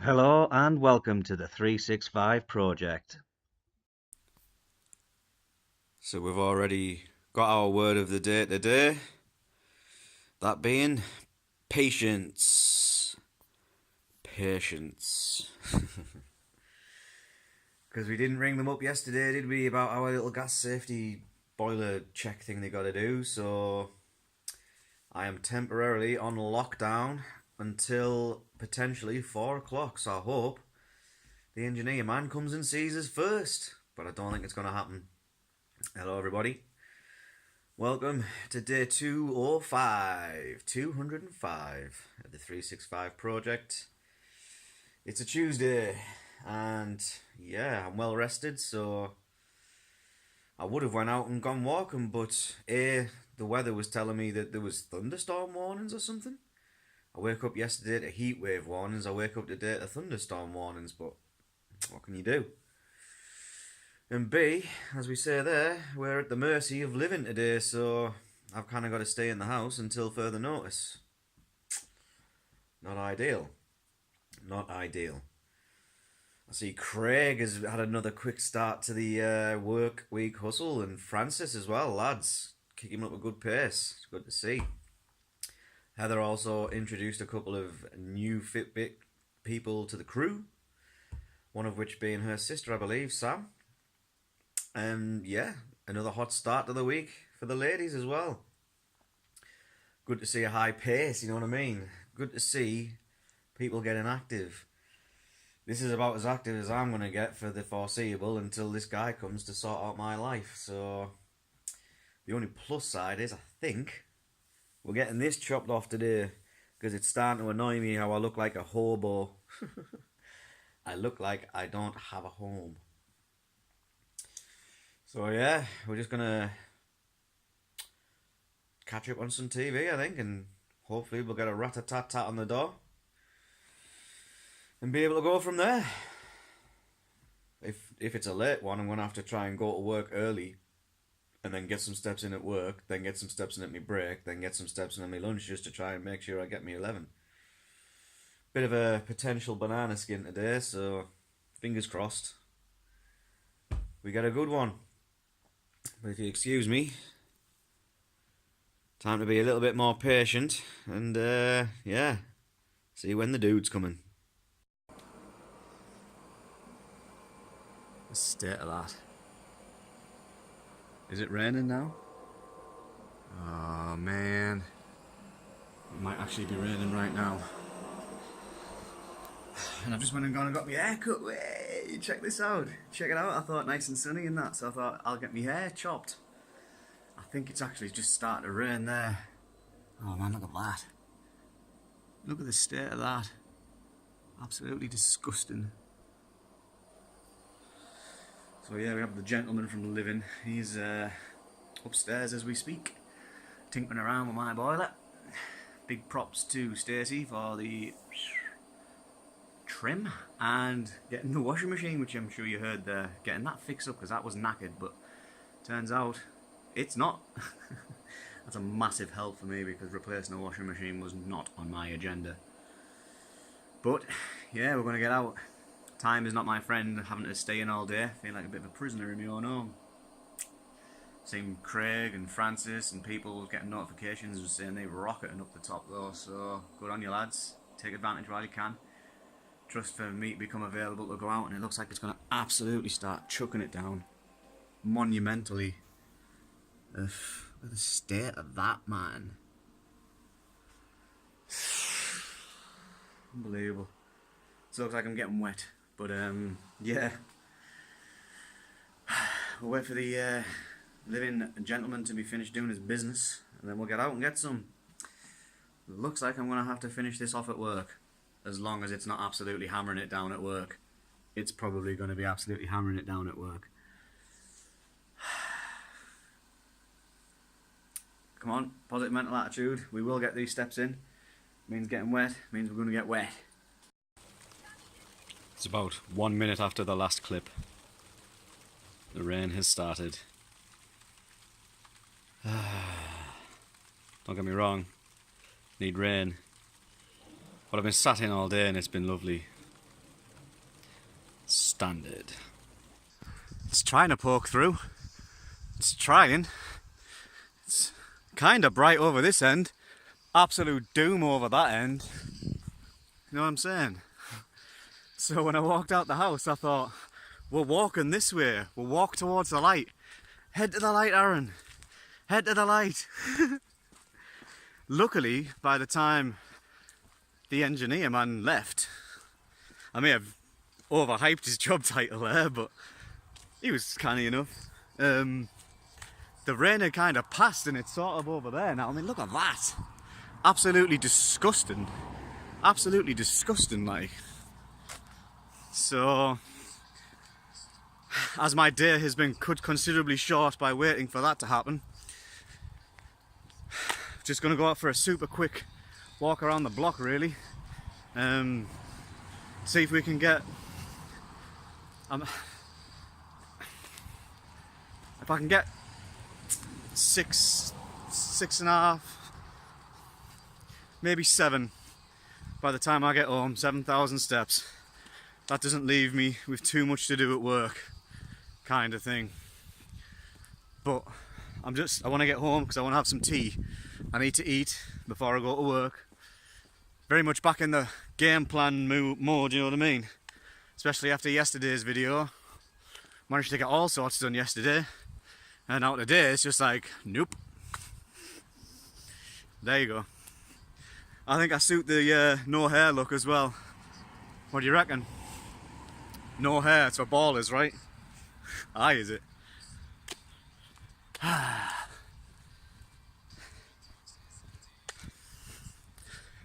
Hello and welcome to the 365 project. So we've already got our word of the day today. That being patience. Patience. Because we didn't ring them up yesterday, did we, about our little gas safety boiler check thing they got to do. So I am temporarily on lockdown until potentially 4 o'clock. So I hope the engineer man comes and sees us first. But I don't think it's going to happen. Hello, everybody. Welcome to day 205 of the 365 project. It's a Tuesday, and yeah, I'm well rested, so I would have went out and gone walking, but the weather was telling me that there was thunderstorm warnings or something. I woke up yesterday to heat wave warnings. I wake up today to thunderstorm warnings, but what can you do? And B, as we say there, we're at the mercy of living today, so I've kind of got to stay in the house until further notice. Not ideal. Not ideal. I see Craig has had another quick start to the work week hustle, and Francis as well, lads. Kicking up a good pace. It's good to see. Heather also introduced a couple of new Fitbit people to the crew, one of which being her sister, I believe, Sam. And yeah, another hot start to the week for the ladies as well. Good to see a high pace, you know what I mean? Good to see people getting active. This is about as active as I'm going to get for the foreseeable until this guy comes to sort out my life. So the only plus side is I think we're getting this chopped off today because it's starting to annoy me how I look like a hobo. I look like I don't have a home. So yeah, we're just gonna catch up on some TV, I think, and hopefully we'll get a rat-a-tat-tat on the door and be able to go from there. If it's a late one, I'm gonna have to try and go to work early, and then get some steps in at work, then get some steps in at my break, then get some steps in at my lunch, just to try and make sure I get me 11. Bit of a potential banana skin today, so fingers crossed. We get a good one. But if you excuse me, time to be a little bit more patient and yeah, see when the dude's coming. The state of that. Is it raining now? Oh man, it might actually be raining right now. And I've just went and gone and got my hair cut. Hey, check this out. Check it out. I thought nice and sunny and that, so I thought I'll get my hair chopped. I think it's actually just starting to rain there. Oh man, look at that. Look at the state of that. Absolutely disgusting. So yeah, we have the gentleman from the living. He's upstairs as we speak, tinkering around with my boiler. Big props to Stacey for the trim and getting the washing machine, which I'm sure you heard there, getting that fixed up because that was knackered, but turns out it's not. That's a massive help for me because replacing a washing machine was not on my agenda. But yeah, we're going to get out. Time is not my friend, having to stay in all day. I feel like a bit of a prisoner in my own home. Seen Craig and Francis and people getting notifications and saying they're rocketing up the top though, so good on you lads. Take advantage while you can. Just for me to become available to go out, and it looks like it's going to absolutely start chucking it down monumentally. Look at the state of that, man. Unbelievable. So it looks like I'm getting wet, but yeah. We'll wait for the living gentleman to be finished doing his business, and then we'll get out and get some. It looks like I'm going to have to finish this off at work. As long as it's not absolutely hammering it down at work. It's probably going to be absolutely hammering it down at work. Come on, positive mental attitude. We will get these steps in. Means getting wet, means we're going to get wet. It's about 1 minute after the last clip. The rain has started. Don't get me wrong. Need rain. But I've been sat in all day and it's been lovely. Standard. It's trying to poke through. It's trying. It's kind of bright over this end. Absolute doom over that end. You know what I'm saying? So when I walked out the house, I thought, we're walking this way. We'll walk towards the light. Head to the light, Aaron. Head to the light. Luckily, by the time the engineer man left, I may have overhyped his job title there, but he was canny enough. The rain had kind of passed and it's sort of over there now. I mean, look at that. Absolutely disgusting. Absolutely disgusting, like. So, as my day has been cut considerably short by waiting for that to happen, just gonna go out for a super quick walk around the block, really. See if we can get if I can get six and a half, maybe 7 by the time I get home. 7,000 steps. That doesn't leave me with too much to do at work, kind of thing. But I want to get home because I want to have some tea. I need to eat before I go to work. Very much back in the game plan mode, you know what I mean? Especially after yesterday's video. Managed to get all sorts done yesterday. And now today it's just like, nope. There you go. I think I suit the no hair look as well. What do you reckon? No hair, it's for ballers, right? Aye, is it?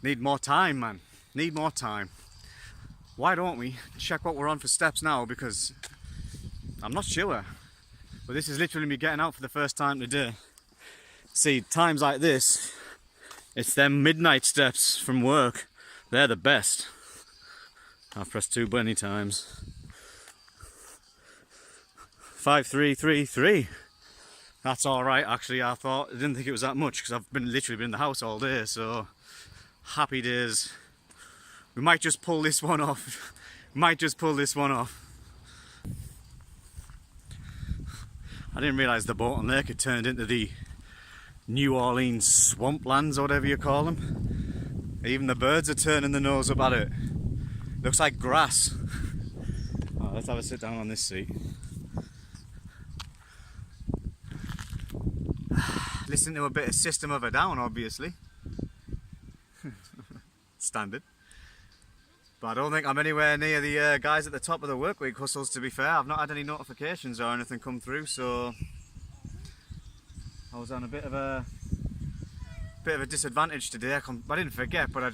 Need more time, man. Need more time. Why don't we check what we're on for steps now? Because I'm not sure. But this is literally me getting out for the first time today. See, times like this, it's them midnight steps from work. They're the best. I've pressed 2 bunny times. 5333. That's alright, actually. I didn't think it was that much because I've literally been in the house all day, so happy days. We might just pull this one off. Might just pull this one off. I didn't realise the Bolton Lake had turned into the New Orleans swamplands or whatever you call them. Even the birds are turning their nose up at it. Looks like grass. Oh, let's have a sit down on this seat. Listen to a bit of System of a Down, obviously. Standard. But I don't think I'm anywhere near the guys at the top of the workweek hustles, to be fair. I've not had any notifications or anything come through, so I was on a bit of a disadvantage today. I didn't forget, but I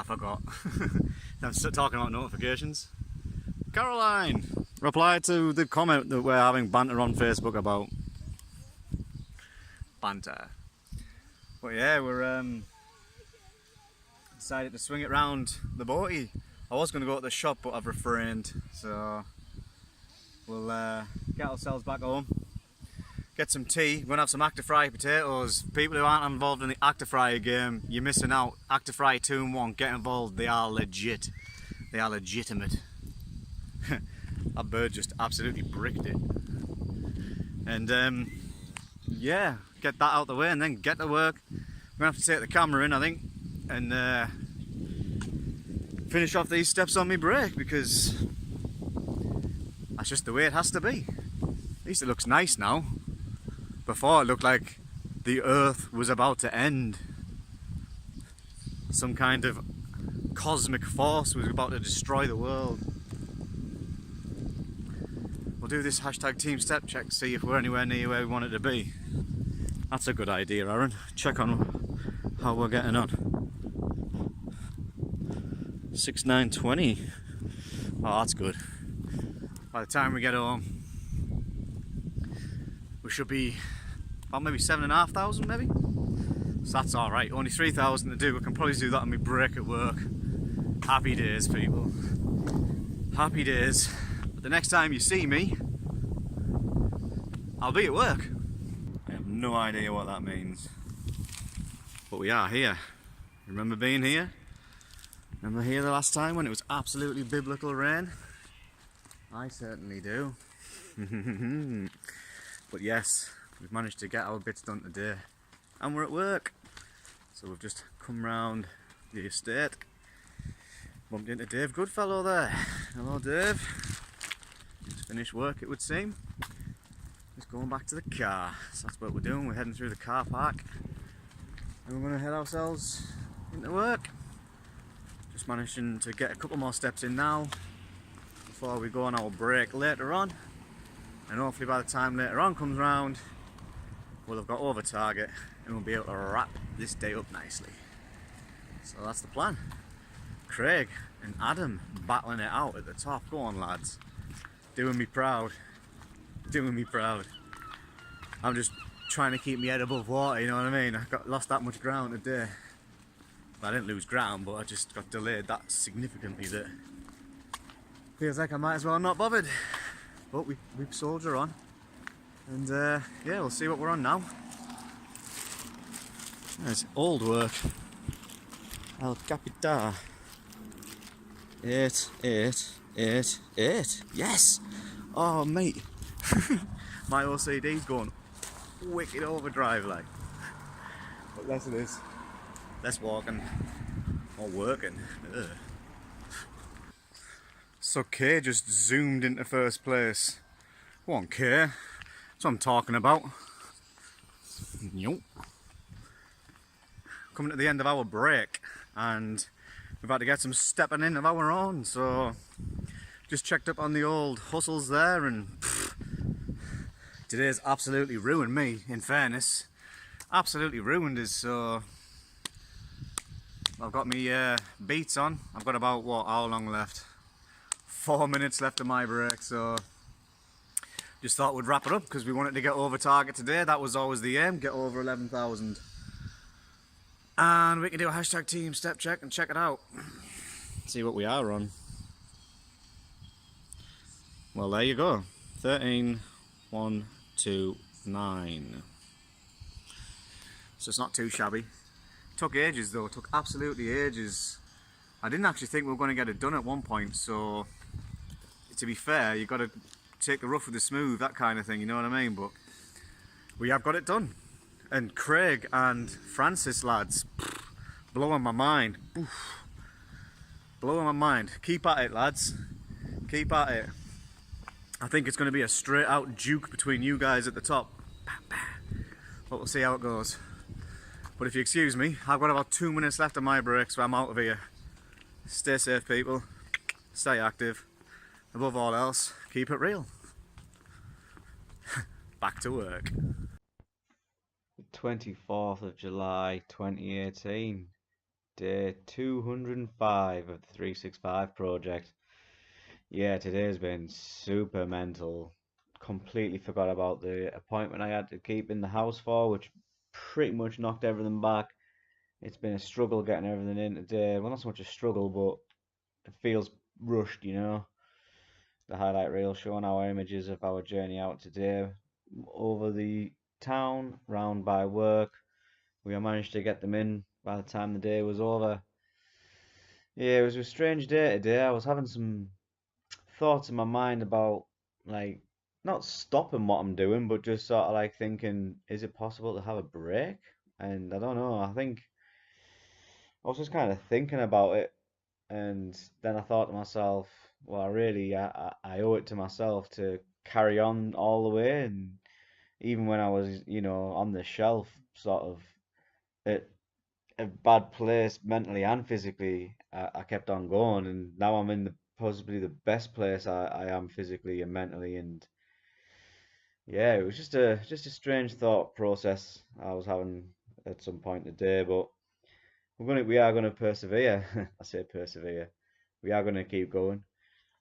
forgot. I'm still talking about notifications. Caroline replied to the comment that we're having banter on Facebook about. Banter. But yeah, we're decided to swing it round the boaty. I was going to go to the shop, but I've refrained. So we'll get ourselves back home, get some tea. We're going to have some Actifry potatoes. People who aren't involved in the Actifry game, you're missing out. Actifry 2-in-1, get involved. They are legit. They are legitimate. That bird just absolutely bricked it. And yeah, get that out the way and then get to work. We're going to have to take the camera in, I think, and finish off these steps on my break, because that's just the way it has to be. At least it looks nice now. Before it looked like the earth was about to end. Some kind of cosmic force was about to destroy the world. We'll do this hashtag team step check, see if we're anywhere near where we want it to be. That's a good idea, Aaron. Check on how we're getting on. 6920. Oh, that's good. By the time we get home, we should be about maybe 7,500, maybe. So that's all right. Only 3,000 to do. We can probably do that on my break at work. Happy days, people. Happy days. But the next time you see me, I'll be at work. I have no idea what that means. But we are here. Remember being here? Remember here the last time when it was absolutely biblical rain? I certainly do. But yes, we've managed to get our bits done today, and we're at work. So we've just come round the estate, bumped into Dave Goodfellow there. Hello Dave. Just finished work it would seem. Just going back to the car. So that's what we're doing, we're heading through the car park. And we're going to head ourselves into work. Just managing to get a couple more steps in now before we go on our break later on. And hopefully by the time later on comes round, we'll have got over target and we'll be able to wrap this day up nicely. So that's the plan. Craig and Adam battling it out at the top. Go on lads. Doing me proud. Doing me proud. I'm just trying to keep my head above water, you know what I mean? I lost that much ground today. Well, I didn't lose ground, but I just got delayed that significantly that feels like I might as well not bothered. But we soldier on. And yeah, we'll see what we're on now. It's old work. El Capitan. 8, 8, 8, 8. Yes! Oh, mate. My OCD's going wicked overdrive, like. But less it is. Less walking. More working. Ugh. So Kay just zoomed into first place. Go on, Kay. That's what I'm talking about. Nope. Coming to the end of our break, and we've had to get some stepping in of our own, so just checked up on the old hustles there, and today's absolutely ruined me, in fairness. Absolutely ruined us, so I've got me beats on. I've got about, what, how long left? 4 minutes left of my break, so just thought we'd wrap it up because we wanted to get over target today. That was always the aim, get over 11,000. And we can do a hashtag team step check and check it out. See what we are on. Well, there you go. 13, 1, 2, 9. So it's not too shabby. Took ages though, took absolutely ages. I didn't actually think we were going to get it done at one point, so to be fair, you've got to take the rough with the smooth, that kind of thing, you know what I mean? But we have got it done. And Craig and Francis, lads, blowing my mind. Blowing my mind. Keep at it, lads. Keep at it. I think it's going to be a straight out duke between you guys at the top. But we'll see how it goes. But if you excuse me, I've got about 2 minutes left of my break, so I'm out of here. Stay safe, people. Stay active. Above all else, keep it real. Back to work. 24th of July 2018, day 205 of the 365 project. Yeah, today's been super mental. Completely forgot about the appointment I had to keep in the house for, which pretty much knocked everything back. It's been a struggle getting everything in today. Well, not so much a struggle, but it feels rushed, you know. The highlight reel showing our images of our journey out today over the town, round by work. We managed to get them in by the time the day was over. Yeah, it was a strange day today. I was having some thoughts in my mind about, like, not stopping what I'm doing, but just sort of like thinking, is it possible to have a break? And I don't know, I think I was just kind of thinking about it, and then I thought to myself, well, I owe it to myself to carry on all the way. And even when I was, you know, on the shelf, sort of at a bad place mentally and physically, I kept on going, and now I'm in possibly the best place I am physically and mentally. And yeah, it was just a strange thought process I was having at some point today, but we are gonna persevere. I say persevere. We are gonna keep going.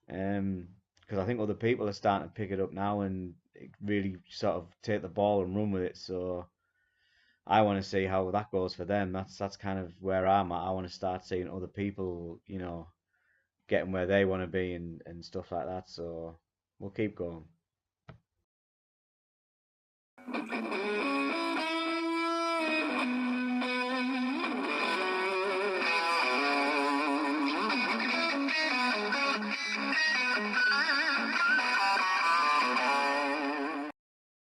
Because I think other people are starting to pick it up now and really sort of take the ball and run with it. So I want to see how that goes for them. That's kind of where I'm at. I want to start seeing other people, you know, getting where they want to be and stuff like that. So we'll keep going.